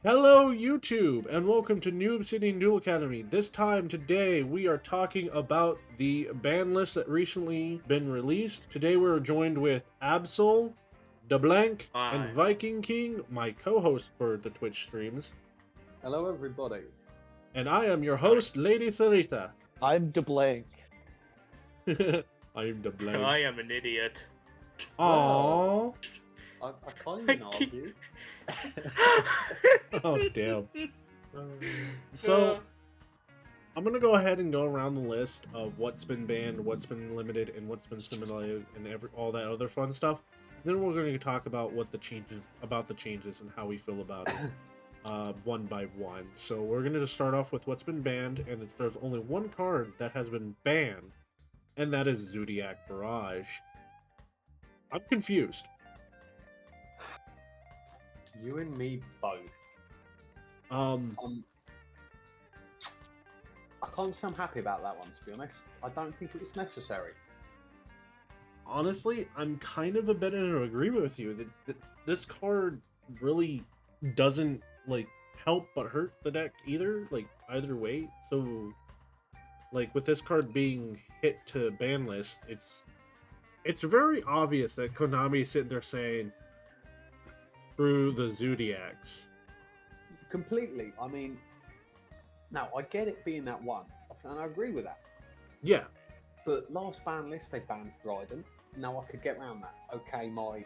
Hello, YouTube, and welcome to New Obsidian Duel Academy. Today, we are talking about the ban list that recently been released. Today, we're joined with Absol, DeBlank, and Hi. Viking King, my co-host for the Twitch streams. Hello, everybody. And I am your host, Lady Sarita. I'm DeBlank. I'm DeBlank. I am an idiot. Aww. I can't even argue. Oh, damn. So, I'm gonna go ahead and go around the list of what's been banned, what's been limited, and what's been simulated, and all that other fun stuff. Then we're going to talk about the changes, and how we feel about it, one by one. So we're going to just start off with what's been banned, and there's only one card that has been banned, and that is Zoodiac Barrage. I'm confused. You and me both. I can't say I'm happy about that one, to be honest. I don't think it was necessary. Honestly, I'm kind of a bit in agreement with you that this card really doesn't help but hurt the deck either, either way. So with this card being hit to ban list, it's very obvious that Konami's sitting there saying through the Zoodiacs. Completely. I mean, now I get it being that one, and I agree with that. Yeah. But last ban list, they banned Drytrons. Now I could get around that. Okay, my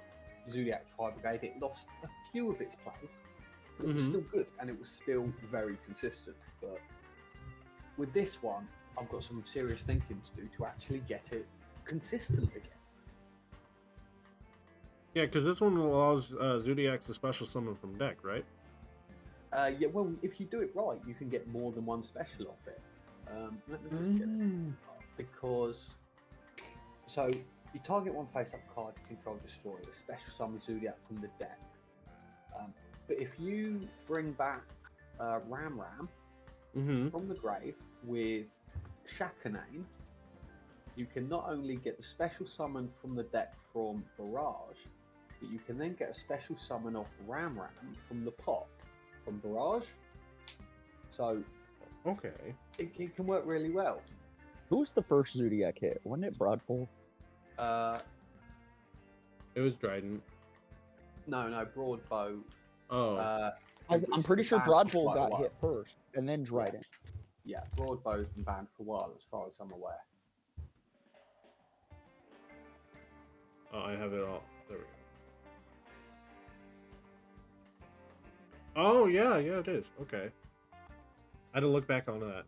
Zoodiac Tri-Brigade, it lost a few of its plays, but it was still good, and it was still very consistent. But with this one, I've got some serious thinking to do to actually get it consistent again. Yeah, because this one allows Zoodiacs to special summon from deck, right? Yeah, well, if you do it right, you can get more than one special off it. Let me look at it. Because, so, you target one face-up card, control, destroy, a special summon Zoodiac from the deck. But if you bring back Ram from the grave with Shakanane, you can not only get the special summon from the deck from Barrage, but you can then get a special summon off Ram from the pot from Barrage. So, okay, it can work really well. Who was the first Zoodiac hit? Wasn't it Broadpole? It was Dryden. No, Broadbow. Oh. I'm pretty sure Broadpole got hit first, and then Dryden. Yeah, Broadbow's been banned for a while, as far as I'm aware. Oh, I have it all. There we go. Oh, yeah, it is. Okay. I had to look back onto that.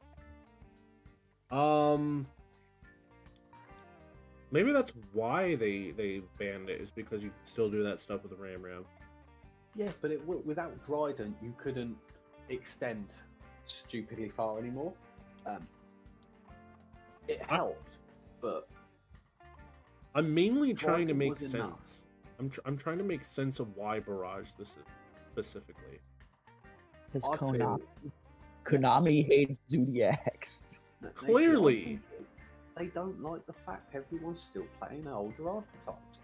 Maybe that's why they banned it, is because you can still do that stuff with the Ram. Yeah, but without Dryden, you couldn't extend stupidly far anymore. It helped, but I'm mainly trying to Dryden make was sense. I'm trying to make sense of why Barrage this is specifically. Because I feel- Konami hates Zoodiacs. Clearly. They don't like the fact everyone's still playing older archetypes.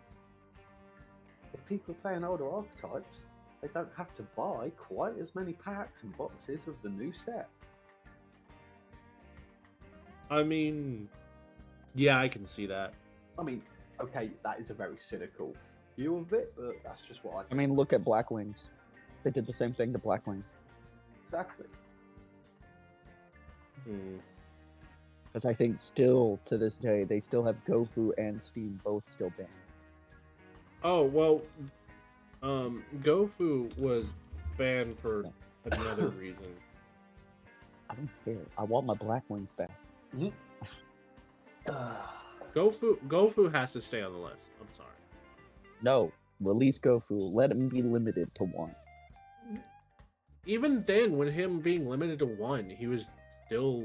If people are playing older archetypes, they don't have to buy quite as many packs and boxes of the new set. I mean, yeah, I can see that. I mean, okay, that is a very cynical view of it, but that's just what I think. I mean, look at Black Wings. They did the same thing to Black Wings. Exactly. Because I think still, to this day, they still have Gofu and Steam both still banned. Oh, well, Gofu was banned for another reason. I don't care. I want my Black Wings back. Gofu has to stay on the list. I'm sorry. No, release Gofu. Let him be limited to one. Even then, with him being limited to one, he was still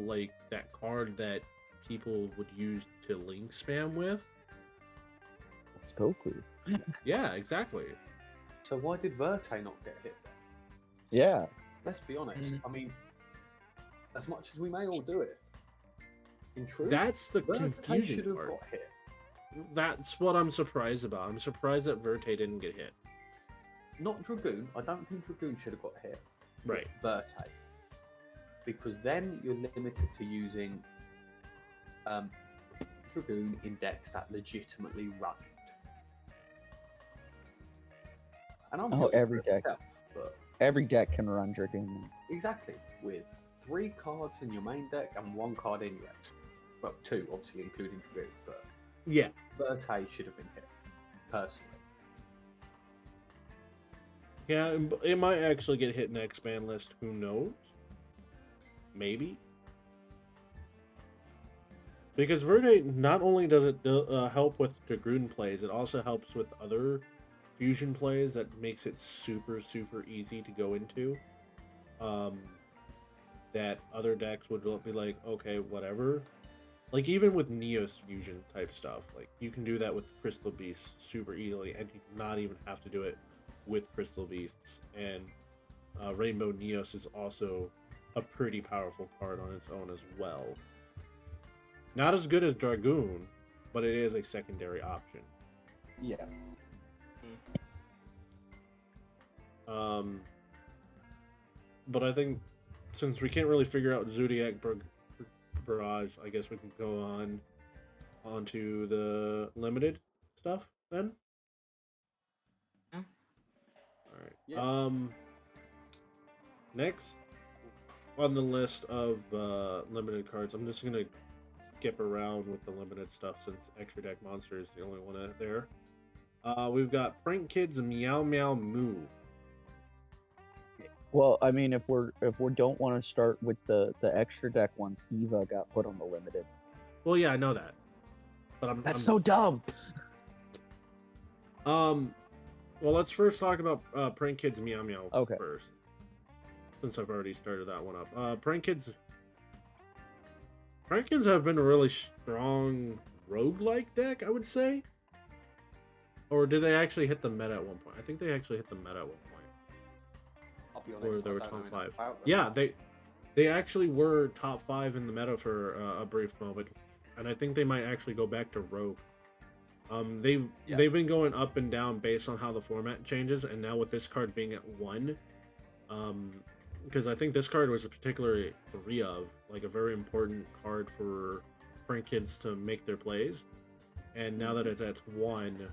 that card that people would use to link spam with. It's Gofu. Yeah, exactly. So why did Verte not get hit? Yeah. Let's be honest. I mean, as much as we may all do it, in truth, That's the Verte confusion should have part. got hit. That's what I'm surprised about. I'm surprised that Verte didn't get hit. Not Dragoon. I don't think Dragoon should have got hit. Right. Verte. Because then you're limited to using Dragoon in decks that legitimately run it. And I'm guilty every of it deck. myself, but Every deck can run Dragoon. exactly, with 3 cards in your main deck and 1 card in your deck. Well, 2, obviously, including Dragoon, but Yeah. Verte should have been hit, personally. Yeah, it might actually get hit in the expand list. Who knows? Maybe. Because Verde, not only does it help with Dragoon plays, it also helps with other fusion plays that makes it super, super easy to go into. That other decks would be like, okay, whatever. Like, even with Neos fusion type stuff, like, you can do that with Crystal Beasts super easily, and you not even have to do it with Crystal Beasts. And Rainbow Neos is also a pretty powerful card on its own as well. Not as good as Dragoon, but it is a secondary option. Yeah. But I think since we can't really figure out Zoodiac Barrage, I guess we can go onto the limited stuff then. Yeah. All right. Yeah. Next on the list of limited cards, I'm just gonna skip around with the limited stuff since Extra Deck Monster is the only one out there. We've got Prank Kids Meow Meow Moo. Well, I mean, if we don't want to start with the extra deck ones, Eva got put on the limited. Well, yeah, I know that, but That's so dumb. Well, let's first talk about Prank Kids Meow Meow first, since I've already started that one up. Prank Kids have been a really strong roguelike deck, I would say. Or did they actually hit the meta at one point? I think they actually hit the meta at one point. I'll be honest, Or they were I don't top know 5. about them. Yeah, they actually were top 5 in the meta for a brief moment, and I think they might actually go back to rogue. They've been going up and down based on how the format changes, and now with this card being at 1, because I think this card was particularly 3 of, like, a very important card for Prank Kids to make their plays, and now that it's at 1,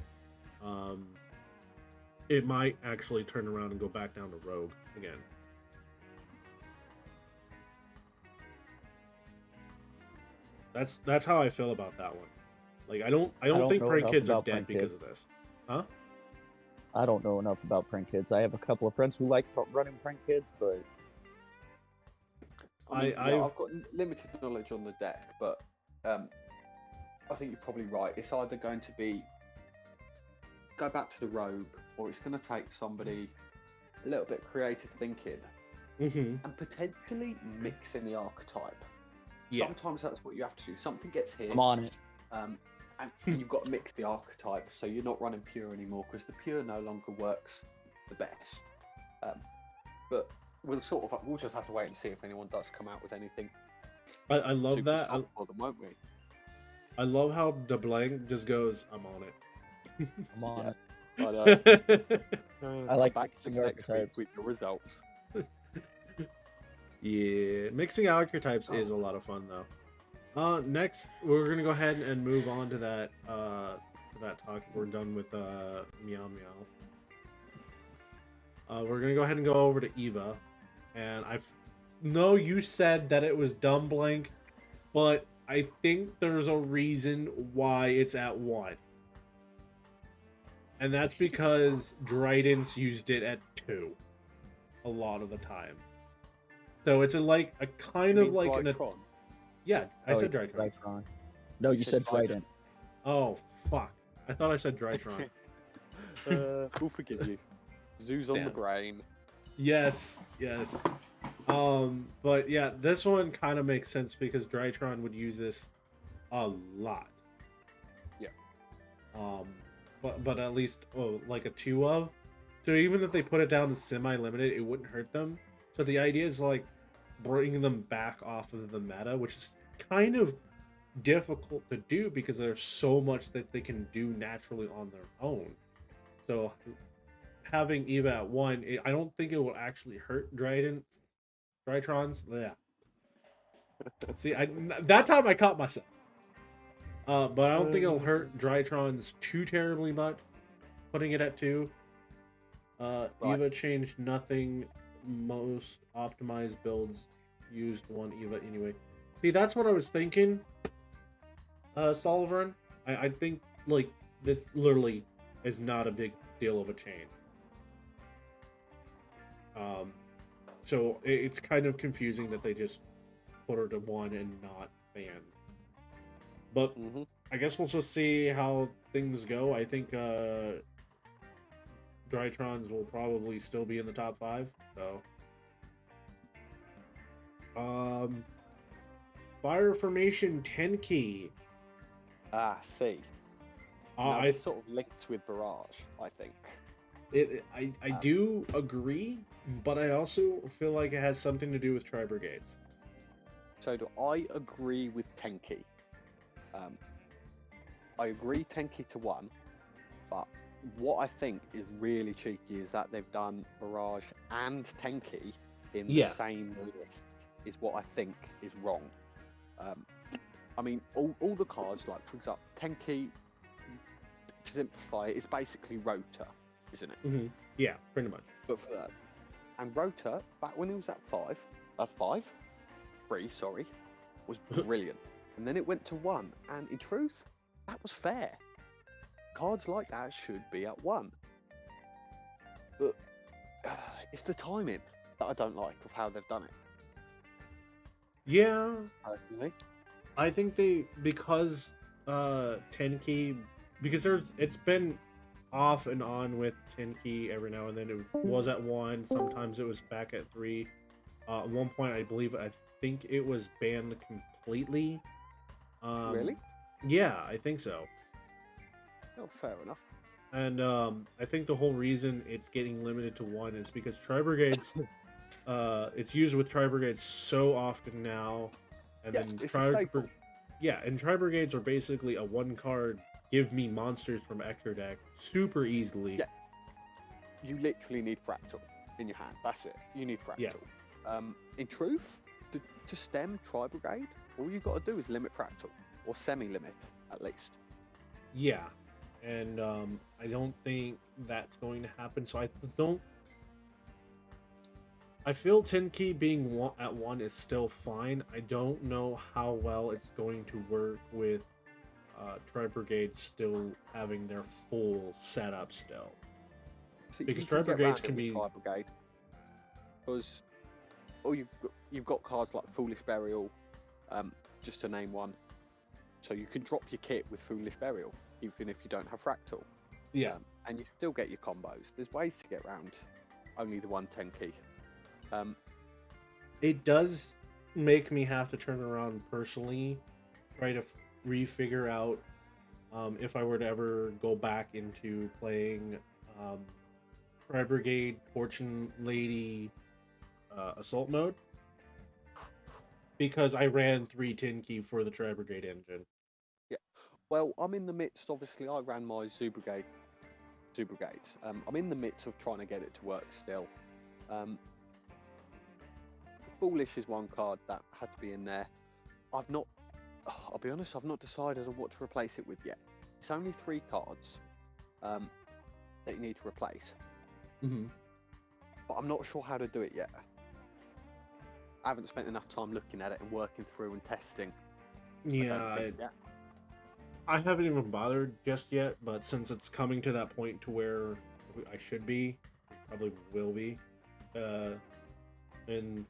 it might actually turn around and go back down to rogue again. That's how I feel about that one. Like, I don't think Prank Kids are dead because of this. Huh? I don't know enough about Prank Kids. I have a couple of friends who like running Prank Kids, but I've got limited knowledge on the deck, but I think you're probably right. It's either going to be go back to the rogue, or it's going to take somebody a little bit creative thinking and potentially mix in the archetype. Yeah. Sometimes that's what you have to do. Something gets hit. I'm on it. And you've got to mix the archetype, so you're not running pure anymore, because the pure no longer works the best. But we'll just have to wait and see if anyone does come out with anything. I love that. For them, won't we? I love how DeBlanc just goes, "I'm on it." I'm on it. But, I like back mixing to next week archetypes. with the results. Yeah, mixing archetypes is a lot of fun though. Next we're gonna go ahead and move on to that talk. We're done with Meow Meow. We're gonna go ahead and go over to Eva, and I know you said that it was dumb blank, but I think there's a reason why it's at 1. And that's because Drytrons used it at 2 a lot of the time. So it's like a kind of like Drytron? Yeah, I said Drytron. Drytron. No, you said Trident. Oh fuck! I thought I said Drytron. We'll forgive you. Zoos on the Damn. brain. Yes. But yeah, this one kind of makes sense because Drytron would use this a lot. Yeah. But at least like a 2 of. So even if they put it down to semi-limited, it wouldn't hurt them. So the idea is like bringing them back off of the meta, which is kind of difficult to do because there's so much that they can do naturally on their own. So having Eva at 1, I don't think it will actually hurt Drytrons. Yeah. See, that time I caught myself. But I don't think it'll hurt Drytrons too terribly much. Putting it at 2. Right. Eva changed nothing. Most optimized builds used 1 Eva anyway. See, that's what I was thinking. Sullivan, I think like this literally is not a big deal of a change. So it's kind of confusing that they just put her to 1 and not banned. But I guess we'll just see how things go. I think Drytrons will probably still be in the top 5. So, Fire Formation Tenki. See. I It's sort of linked with Barrage, I think. I do agree, but I also feel like it has something to do with Tri-Brigades. So do I agree with Tenki. I agree Tenki to 1, but what I think is really cheeky is that they've done Barrage and Tenki in the same list, is what I think is wrong. I mean, all the cards, like, for example, Tenki, to simplify it, is basically Rota, isn't it? Mm-hmm. Yeah, pretty much. But for that, and Rota, back when it was at 3, sorry, was brilliant. And then it went to 1, and in truth, that was fair. Cards like that should be at 1. But it's the timing that I don't like of how they've done it. Yeah, Personally. I think because Tenki, because it's been off and on with Tenki every now and then. It was at 1, sometimes it was back at 3. At one point, I think it was banned completely. Really? Yeah, I think so. Oh, fair enough. And I think the whole reason it's getting limited to 1 is because Tri-Brigades, it's used with Tri-Brigades so often now, and Yeah, then it's a staple. and Tri-Brigades are basically a 1-card give me monsters from extra deck super easily. Yeah. You literally need Fractal in your hand. That's it. You need Fractal. Yeah. In truth, to stem Tri-Brigade, all you've got to do is limit Fractal, or semi-limit at least. Yeah, and I don't think that's going to happen. So I feel Tenki being at 1 is still fine. I don't know how well it's going to work with Tri-Brigade still having their full setup still. So Because you can get Tri-Brigades around it can with be... Tri-Brigade, because you've got cards like Foolish Burial, just to name one. So you can drop your kit with Foolish Burial, even if you don't have Fractal. Yeah. And you still get your combos. There's ways to get around only the 1 Tenki. It does make me have to turn around personally, try to refigure out if I were to ever go back into playing Tri-Brigade Fortune Lady Assault mode, because I ran 3 Tenki for the Tri-Brigade engine. Yeah, well, I'm in the midst, obviously, I ran my Zoodiacs. I'm in the midst of trying to get it to work still. Foolish is one card that had to be in there. I'll be honest, I've not decided on what to replace it with yet. It's only 3 cards that you need to replace. Mm-hmm. But I'm not sure how to do it yet. I haven't spent enough time looking at it and working through and testing. Yeah, I haven't even bothered just yet, but since it's coming to that point to where I should be, probably will be, in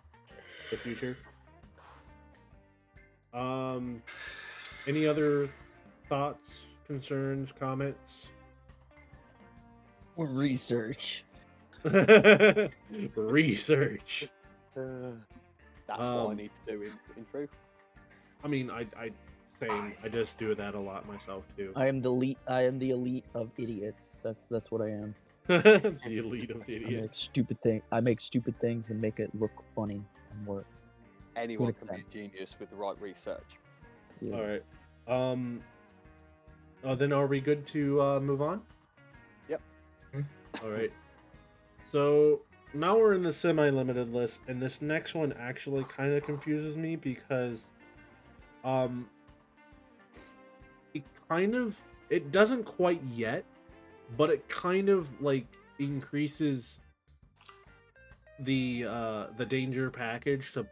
the future. Any other thoughts, concerns, comments? Research. Research. That's what I need to do in truth. I mean, I just do that a lot myself too. I am the elite of idiots. That's what I am. The elite of the I make idiots. stupid things and make it look funny and work. Anyone Good can be a genius with the right research. Yeah. All right. Then are we good to move on? Yep. All right. So now we're in the semi-limited list, and this next one actually kind of confuses me because, um, it doesn't quite yet, but it kind of like increases the danger package to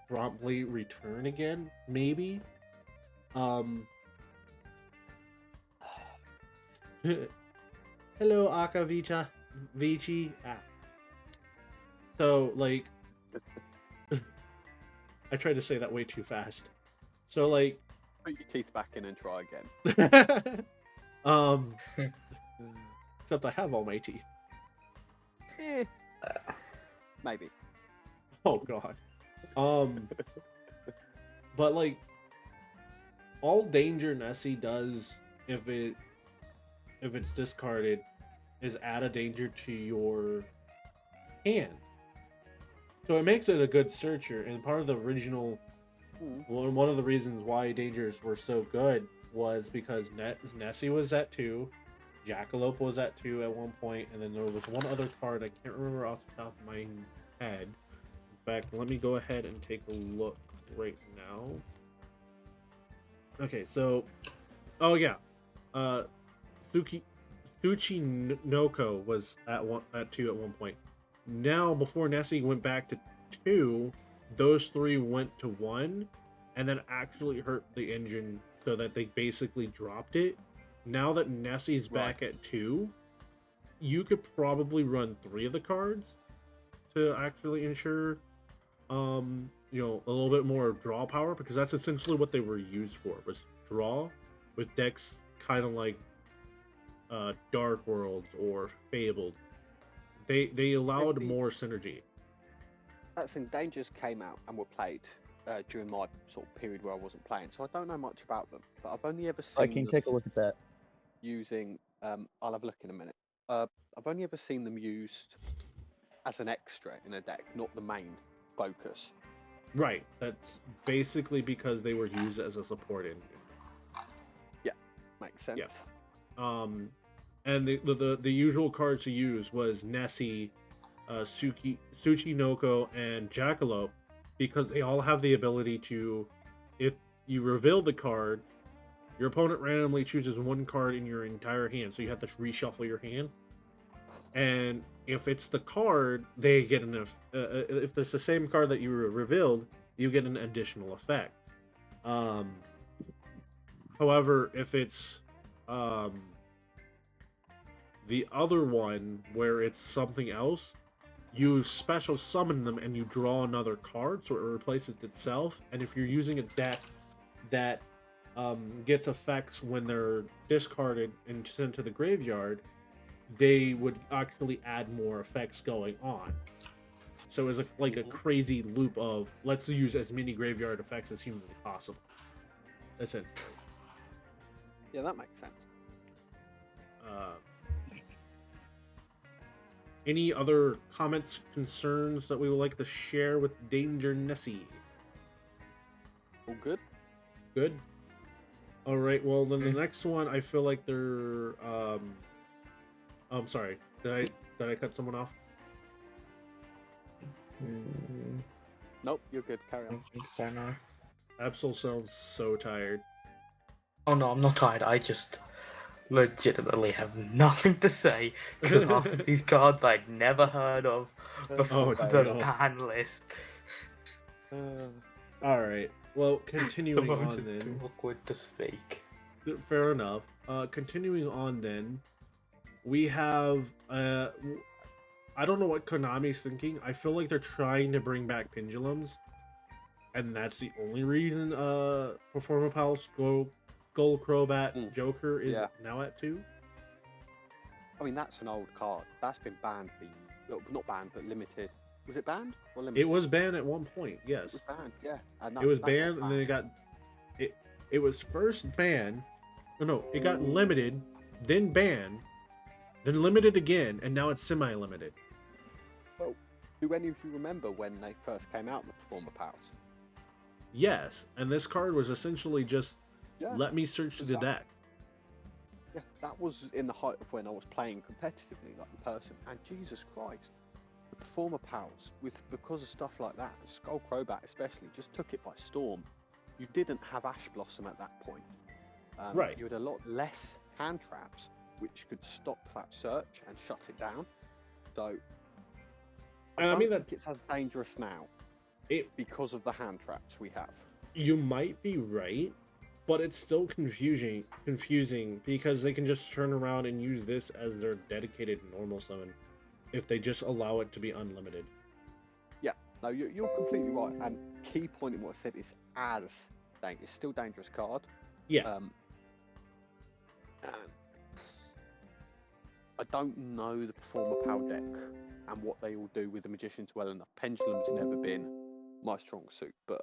promptly return again, maybe. Hello, Aka Vici. So, like, I tried to say that way too fast. So, like, Put your teeth back in and try again. except I have all my teeth. Eh, maybe. Oh god. But like, all danger Nessie does if it's discarded is add a danger to your hand. So it makes it a good searcher, and part of the original one of the reasons why dangers were so good was because Nessie was at 2, Jackalope was at 2 at one point, and then there was one other card I can't remember off the top of my head. In fact, let me go ahead and take a look right now. Okay, so Tsuchi Noko was at 2 at one point. Now, before Nessie went back to 2, those 3 went to 1, and then actually hurt the engine so that they basically dropped it. Now that Nessie's back at 2, you could probably run 3 of the cards to actually ensure, a little bit more draw power, because that's essentially what they were used for, was draw, with decks kind of like Dark Worlds or Fabled. They allowed more synergy. That thing, Dangers came out and were played during my sort of period where I wasn't playing, so I don't know much about them. But I've only ever seen. I can take a look at that. Using, I'll have a look in a minute. I've only ever seen them used as an extra in a deck, not the main focus. Right. That's basically because they were used as a support engine. Yeah, makes sense. Yeah. And the usual cards to use was Nessie, Tsuchi Noko, and Jackalope, because they all have the ability to, if you reveal the card, your opponent randomly chooses one card in your entire hand, so you have to reshuffle your hand. And if it's the card, they get if it's the same card that you revealed, you get an additional effect. However, if it's the other one where it's something else, you special summon them and you draw another card, so it replaces itself. And if you're using a deck that gets effects when they're discarded and sent to the graveyard, they would actually add more effects going on. So it's like a crazy loop of let's use as many graveyard effects as humanly possible, essentially. Yeah, that makes sense. Any other comments, concerns that we would like to share with Danger Nessie? All good? Good. All right. Well, then the next one, I feel like they're. I'm sorry. Did I cut someone off? Nope, you're good. Carry on. So no. Absol sounds so tired. Oh no, I'm not tired. I just legitimately have nothing to say because half of these cards I'd never heard of before the ban list. All right. Well, continuing on Just then. too awkward to speak. Fair enough. Continuing on then, we have I don't know what Konami's thinking. I feel like they're trying to bring back pendulums, and that's the only reason Performapal Skull Crobat Joker is now at 2. I mean, that's an old card. That's been banned. Not banned, but limited. Was it banned or limited? It was banned at one point. Yes. It was banned. Yeah. And it was banned, and then it got it was first banned. No, it got limited, then banned, then limited again, and now it's semi-limited. Well, do any of you remember when they first came out, the Performer Pals? Yes, and this card was essentially just let me search the deck. Yeah, that was in the height of when I was playing competitively, like in person, and Jesus Christ, the performer pals, because of stuff like that, Skull Crobat especially, just took it by storm. You didn't have Ash Blossom at that point. Right. You had a lot less hand traps, which could stop that search and shut it down. So I don't think it's as dangerous now because of the hand traps we have. You might be right, but it's still confusing because they can just turn around and use this as their dedicated normal summon if they just allow it to be unlimited. Yeah, no, you're completely right. And key point in what I said is it's still a dangerous card. Yeah. I don't know the performer power deck and what they all do with the magicians well enough. Pendulum's never been my strong suit, but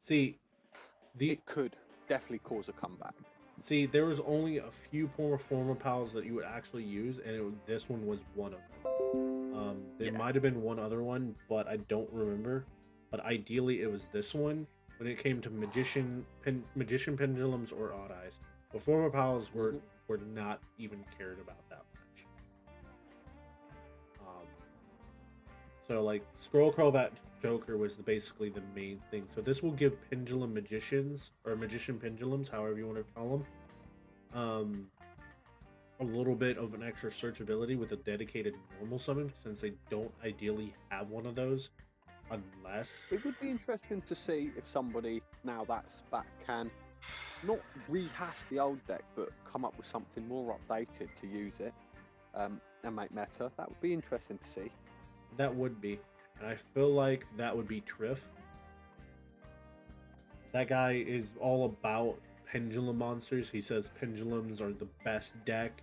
it could definitely cause a comeback. See, there was only a few performer pals that you would actually use, and this one was one of them. There might have been one other one, but I don't remember. But ideally, it was this one. When it came to magician pendulums or odd eyes, performer pals were not even cared about that much. So like Scroll Crobat Joker was basically the main thing. So this will give pendulum magicians or magician pendulums, however you want to call them, a little bit of an extra searchability with a dedicated normal summon, since they don't ideally have one of those. Unless it would be interesting to see if somebody now that's back can not rehash the old deck, but come up with something more updated to use it and make meta. That would be interesting to see. That would be, and I feel like that would be Triff. That guy is all about pendulum monsters. He says pendulums are the best deck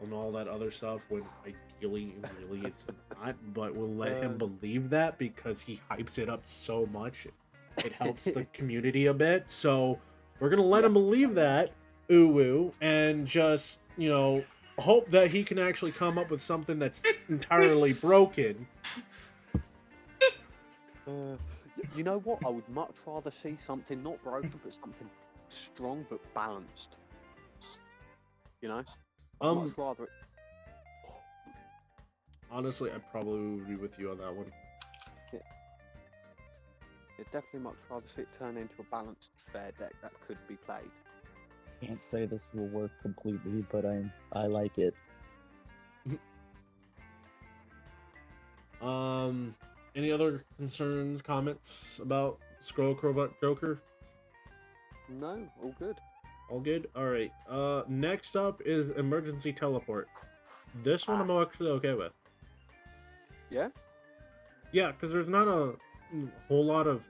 and all that other stuff, when ideally really it's not, but we'll let him believe that because he hypes it up so much. It helps the community a bit, so we're gonna let him believe that, and just, hope that he can actually come up with something that's entirely broken. You know what? I would much rather see something not broken, but something strong but balanced. I'd much rather. Honestly, I probably would be with you on that one. Yeah. Definitely much rather see it turn into a balanced, fair deck that could be played. Can't say this will work completely, but I like it. Any other concerns, comments about Scroll Crobat Joker? No, all good. All good? Alright. Next up is Emergency Teleport. This one I'm actually okay with. Yeah? Yeah, because there's not a whole lot of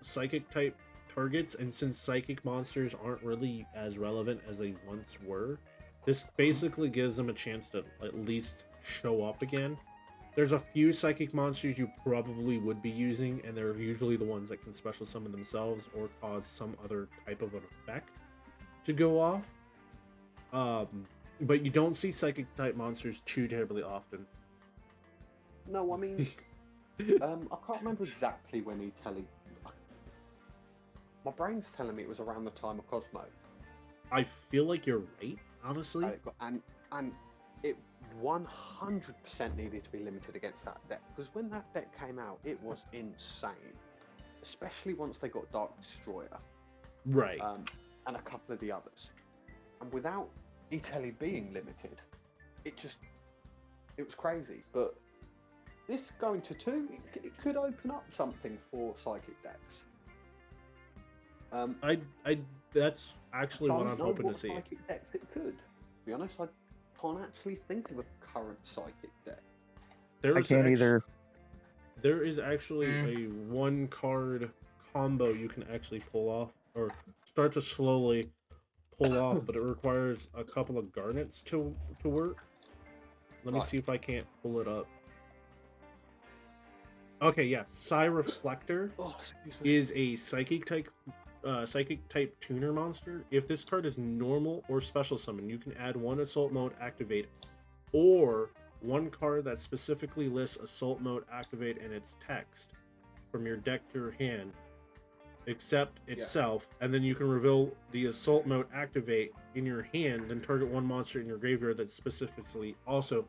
psychic type targets, and since psychic monsters aren't really as relevant as they once were, this basically gives them a chance to at least show up again. There's a few psychic monsters you probably would be using, and they're usually the ones that can special summon themselves or cause some other type of an effect to go off. But you don't see psychic type monsters too terribly often. No, I mean, I can't remember exactly when he my brain's telling me it was around the time of Cosmo. I feel like you're right, honestly. And it 100% needed to be limited against that deck, because when that deck came out, it was insane. Especially once they got Dark Destroyer. Right. And a couple of the others. And without Italy being limited, it was crazy. But this going to 2, it could open up something for psychic decks. That's actually what I'm hoping to see. Psychic decks it could. To be honest, I can't actually think of a current psychic deck. I can't either. There is actually a 1-card combo you can actually pull off, or start to slowly pull off, but it requires a couple of garnets to work. Let me see if I can't pull it up. Okay, yeah, Psy Reflector is a psychic type tuner monster. If this card is normal or special summon, you can add 1 assault mode activate, or 1 card that specifically lists assault mode activate and its text from your deck to your hand. except itself, and then you can reveal the assault mode activate in your hand, then target one monster in your graveyard that specifically also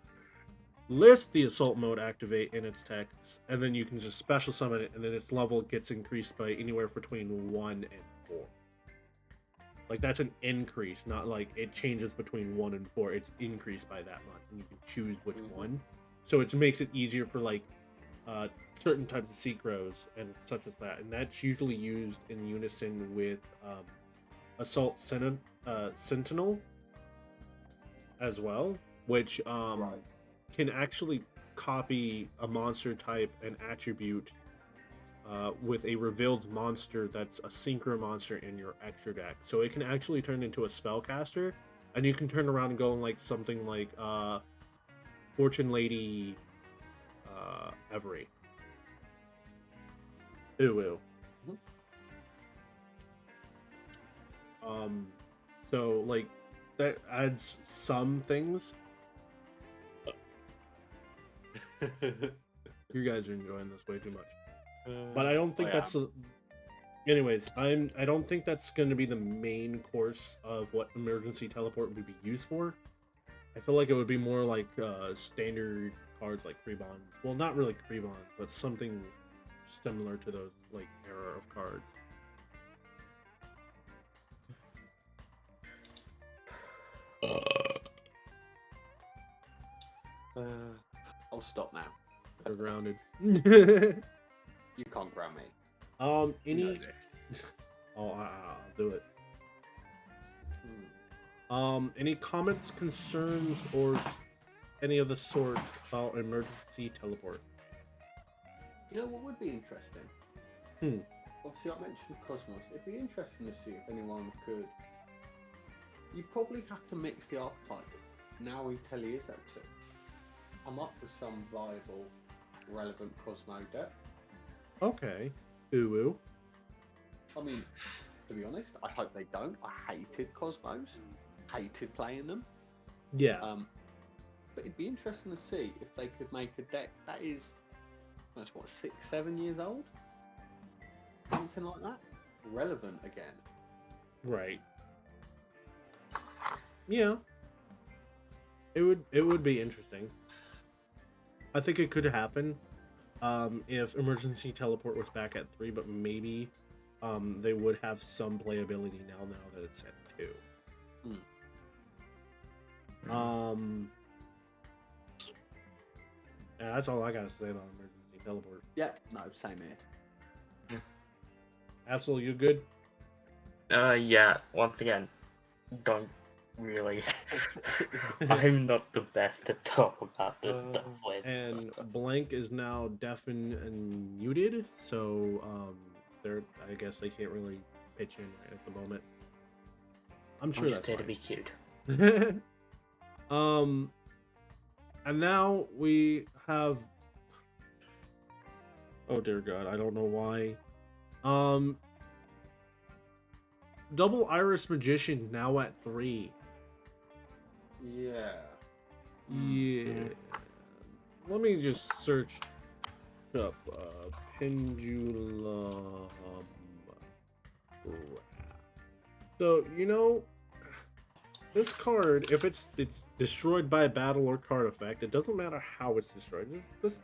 list the assault mode activate in its text, and then you can just special summon it, and then its level gets increased by anywhere between 1 and 4. Like, that's an increase, not like it changes between 1 and 4. It's increased by that much, and you can choose which one. So it makes it easier for, like, certain types of synchros and such as that. And that's usually used in unison with Assault Sentinel as well, which can actually copy a monster type and attribute with a revealed monster that's a synchro monster in your extra deck. So it can actually turn into a spellcaster, and you can turn around and go like something like Fortune Lady Every. Ooh. So like that adds some things. You guys are enjoying this way too much. But I don't think anyways, I don't think that's going to be the main course of what emergency teleport would be used for. I feel like it would be more like standard cards like Prebons. Well, not really Prebons, but something similar to those like era of cards. I'll stop now. They're grounded. You can't ground me. Any? I'll do it. Any comments, concerns, or any of the sort about emergency teleport? You know what would be interesting? Obviously, I mentioned Cosmos. It'd be interesting to see if anyone could. You probably have to mix the archetype. Now we tell you is that too. Come up with some viable, relevant Cosmo deck. Okay. Ooh. I mean, to be honest, I hope they don't. I hated Cosmos. Hated playing them. Yeah. But it'd be interesting to see if they could make a deck that is, that's what, 6-7 years old? Something like that? Relevant again. Right. Yeah. It would be interesting. I think it could happen if emergency teleport was back at 3, but maybe they would have some playability now that it's at 2. Yeah, that's all I gotta say about emergency teleport. Yeah, no, same here. Absol, you good? Yeah, once again, don't really. I'm not the best to talk about this stuff with. And Blank is now deafened and muted, so I guess they can't really pitch in right at the moment. I'm sure that's fine. To be cute. And now we have. Oh dear God, I don't know why. Double Iris Magician now at 3. Yeah. Yeah. Let me just search up Pendulum. So, you know, this card, if it's destroyed by a battle or card effect, it doesn't matter how it's destroyed. It's just,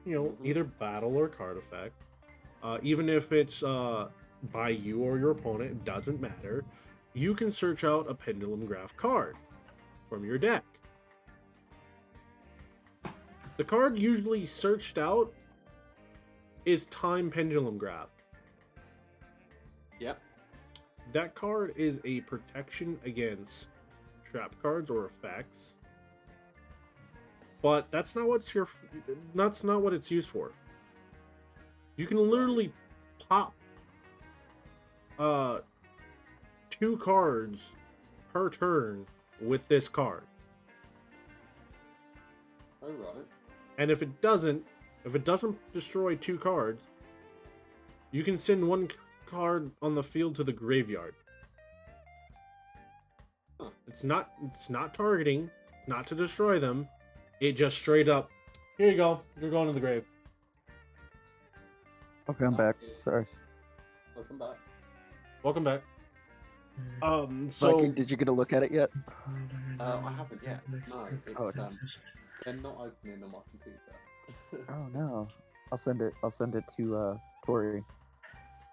you know, either battle or card effect. Even if it's by you or your opponent, it doesn't matter. You can search out a Pendulum Graph card from your deck. The card usually searched out is Time Pendulum Graph. Yep. That card is a protection against trap cards or effects. But that's not what it's used for. You can literally pop 2 cards per turn with this card. Oh, right. And if it doesn't destroy 2 cards, you can send 1 card on the field to the graveyard. Huh. It's not targeting, not to destroy them. It just straight up, here you go, you're going to the grave. Okay, I'm back. Sorry. Welcome back. Welcome back. So Viking, did you get a look at it yet? I haven't yet. No, it's Oh, they're not opening on my computer. Oh no. I'll send it to Tori.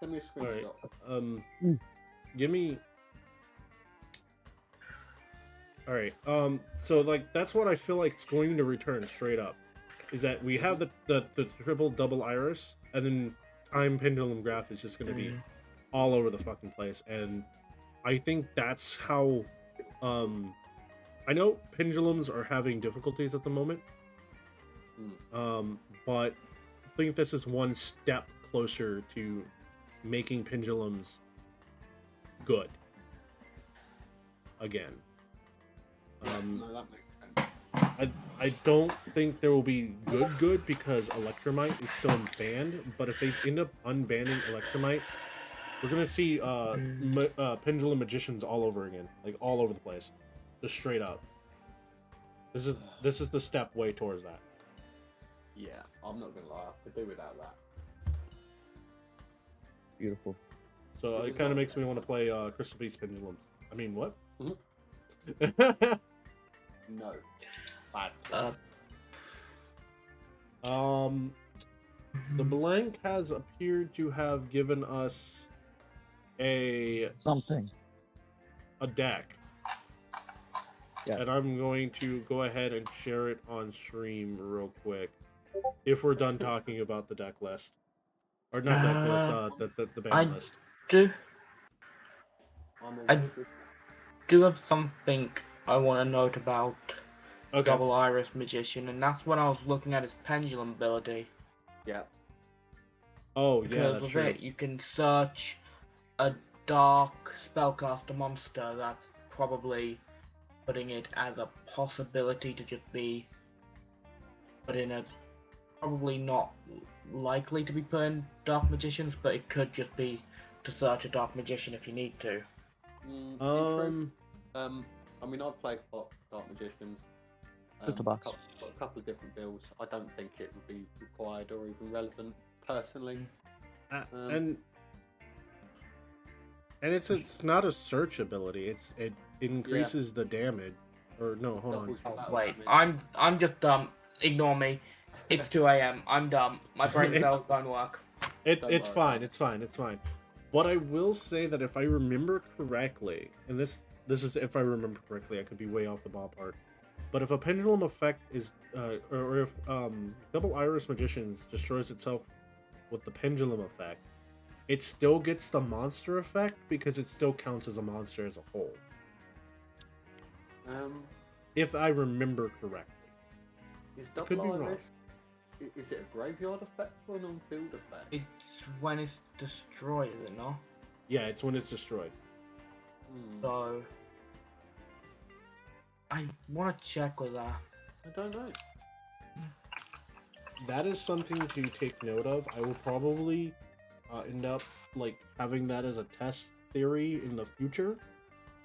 Send me a screenshot. Alright. Give me. Alright. So like that's what I feel like it's going to return straight up. Is that we have the triple double iris, and then time pendulum graph is just gonna be all over the fucking place. And I think that's how I know pendulums are having difficulties at the moment. But I think this is one step closer to making pendulums good again. No, that makes sense. I don't think there will be good because Electromite is still banned, but if they end up unbanning Electromite, we're gonna see pendulum magicians all over again, like all over the place, just straight up. This is the step way towards that. Yeah, I'm not gonna lie, I could do without that. Beautiful. So it kind of makes me want to play Crystal Beast pendulums. I mean, what? No. Bad. The blank has appeared to have given us a deck. Yes. And I'm going to go ahead and share it on stream real quick. If we're done talking about the deck list. Or not deck list, the band list. I do have something I want to note about Double Iris Magician, and that's when I was looking at his pendulum ability. Yeah. Oh, because yeah, that's with true. it, you can search a dark spellcaster monster that's probably putting it as a possibility to just be put in as probably not likely to be put in Dark Magicians, but it could just be to search a Dark Magician if you need to. I mean, I've played Dark Magicians. Just a box. A couple of different builds. I don't think it would be required or even relevant, personally. And it's not a search ability. It increases the damage. Or no, hold on. Oh, wait, I'm just dumb. Ignore me. It's 2 a.m. I'm dumb. My brain cells don't work. It's fine. It's fine. It's fine. But I will say that if I remember correctly, and this is if I remember correctly, I could be way off the ballpark. But if a pendulum effect is, or if Double Iris Magicians destroys itself with the pendulum effect, it still gets the monster effect because it still counts as a monster as a whole. If I remember correctly. Is Double Iris? Is it a graveyard effect or an on-field effect? It's when it's destroyed, is it not? Yeah, it's when it's destroyed. So I want to check with that. I don't know. That is something to take note of. I will probably end up like having that as a test theory in the future,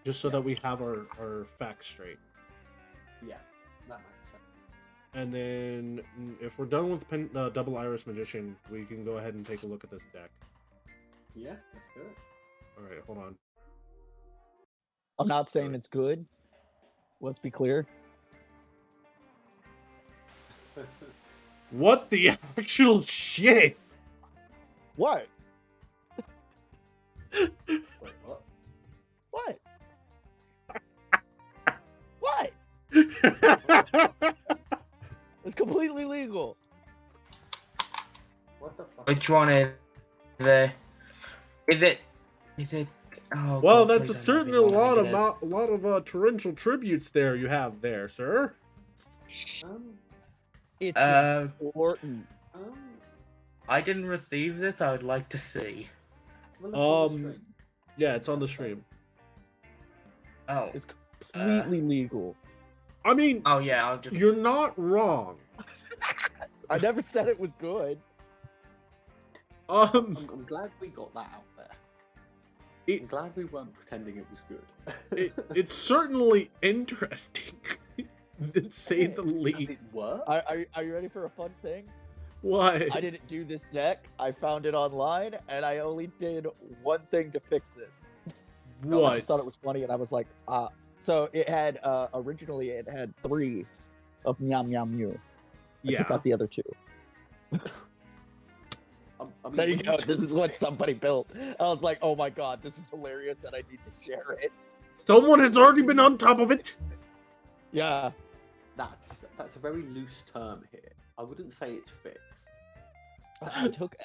just so that we have our facts straight. Yeah, that makes sense. And then if we're done with Double Iris Magician, we can go ahead and take a look at this deck. Yeah, let's do it. All right, hold on. I'm not saying it's good. Let's be clear. What the actual shit? What? Wait, what? What? What? It's completely legal. What the fuck? Which one is it? Is it? Oh, Well, God, that's please don't certainly let a me lot know what of torrential tributes there you have there, sir. It's it is. important. I didn't receive this. I would like to see. Yeah, it's on the stream. Oh. It's completely legal. I mean, Oh yeah, I'll just. you're not wrong. I never said it was good. I'm glad we got that out there. I'm glad we weren't pretending it was good. It's certainly interesting, to say the least. Did it work? Are you ready for a fun thing? Why? I didn't do this deck. I found it online, and I only did one thing to fix it. I What? just thought it was funny, and I was like, So it had originally it had 3 of Meow Meow Mew. I took Yeah. out the other 2. I mean, There you when go. talk This is about what it- somebody built. I was like, oh my god, this is hilarious, and I need to share it. Someone has already been on top of it. Yeah. That's a very loose term here. I wouldn't say it's fixed.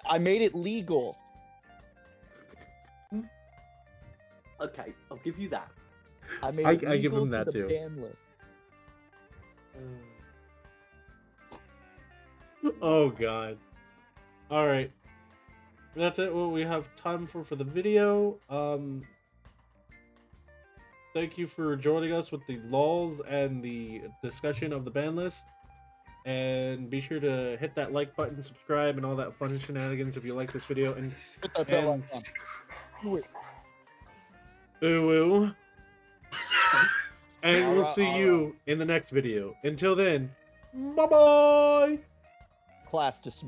I made it legal. Okay, I'll give you that. I made I it legal give him to that the too. ban list. Oh god. All right. That's it. What we have time for the video. Thank you for joining us with the lulls and the discussion of the ban list. And be sure to hit that like button, subscribe, and all that fun shenanigans if you like this video. And Put that bell And- icon. Do it. ooh. And we'll Alright, see you in the next video. Until then, bye-bye! Class dismissed.